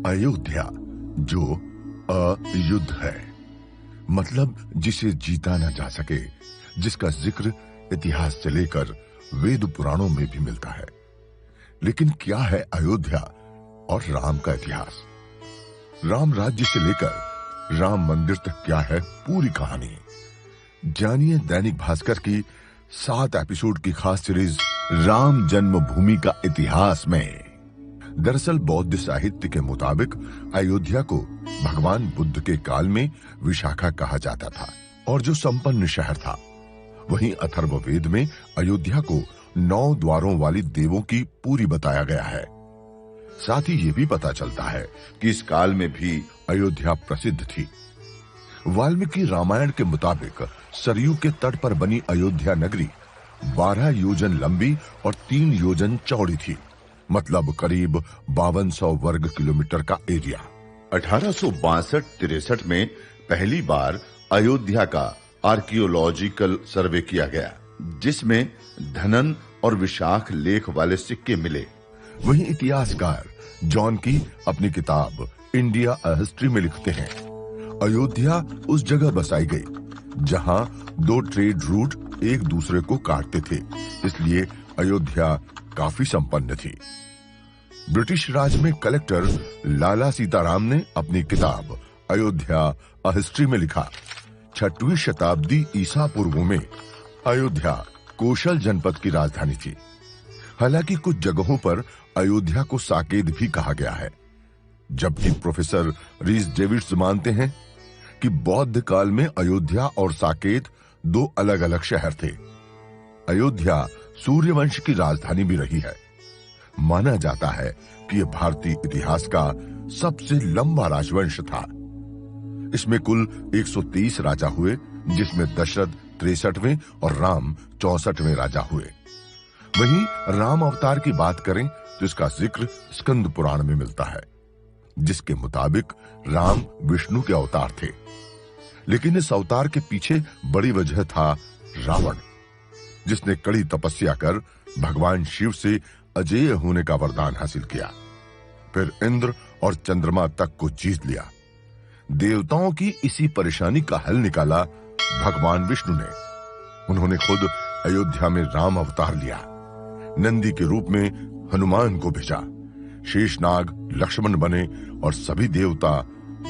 अयोध्या जो अयुद्ध है, मतलब जिसे जीता न जा सके, जिसका जिक्र इतिहास से लेकर वेद पुराणों में भी मिलता है। लेकिन क्या है अयोध्या और राम का इतिहास? राम राज्य से लेकर राम मंदिर तक क्या है पूरी कहानी? जानिए दैनिक भास्कर की 7 एपिसोड की खास सीरीज राम जन्मभूमि का इतिहास में। दरअसल बौद्ध साहित्य के मुताबिक अयोध्या को भगवान बुद्ध के काल में विशाखा कहा जाता था और जो संपन्न शहर था। वहीं अथर्ववेद में अयोध्या को 9 द्वारों वाली देवों की पुरी बताया गया है। साथ ही ये भी पता चलता है कि इस काल में भी अयोध्या प्रसिद्ध थी। वाल्मीकि रामायण के मुताबिक सरयू के तट पर बनी अयोध्या नगरी 12 योजन लंबी और 3 योजन चौड़ी थी, मतलब करीब 5200 वर्ग किलोमीटर का एरिया। 1862-63 में पहली बार अयोध्या का आर्कियोलॉजिकल सर्वे किया गया, जिसमें धनन और विशाख लेख वाले सिक्के मिले। वहीं इतिहासकार जॉन की अपनी किताब इंडिया अ हिस्ट्री में लिखते हैं, अयोध्या उस जगह बसाई गई जहां 2 ट्रेड रूट एक दूसरे को काटते थे, इसलिए अयोध्या काफी संपन्न थी। ब्रिटिश राज में कलेक्टर लाला सीताराम ने अपनी किताब अयोध्या अ हिस्ट्री में लिखा, 6वीं शताब्दी ईसा पूर्व में अयोध्या कौशल जनपद की राजधानी थी। हालांकि कुछ जगहों पर अयोध्या को साकेत भी कहा गया है, जबकि प्रोफेसर रीस डेविड्स मानते हैं कि बौद्ध काल में अयोध्या और साकेत 2 अलग-अलग शहर थे। अयोध्या सूर्यवंश की राजधानी भी रही है। माना जाता है कि यह भारतीय इतिहास का सबसे लंबा राजवंश था। इसमें कुल 123 राजा हुए, जिसमें दशरथ 63वें और राम 64वें राजा हुए। वहीं राम अवतार की बात करें तो इसका जिक्र स्कंद पुराण में मिलता है, जिसके मुताबिक राम विष्णु के अवतार थे। लेकिन इस अवतार के पीछे बड़ी वजह था रावण, जिसने कड़ी तपस्या कर भगवान शिव से अजेय होने का वरदान हासिल किया। फिर इंद्र और चंद्रमा तक को जीत लिया। देवताओं की इसी परेशानी का हल निकाला भगवान विष्णु ने। उन्होंने खुद अयोध्या में राम अवतार लिया, नंदी के रूप में हनुमान को भेजा, शेषनाग लक्ष्मण बने और सभी देवता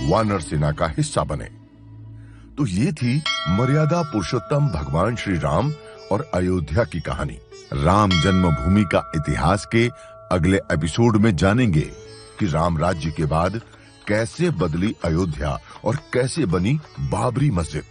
वानर सेना का हिस्सा बने। तो ये थी मर्यादा पुरुषोत्तम भगवान श्री राम और अयोध्या की कहानी। राम जन्मभूमि का इतिहास के अगले एपिसोड में जानेंगे कि राम राज्य के बाद कैसे बदली अयोध्या और कैसे बनी बाबरी मस्जिद।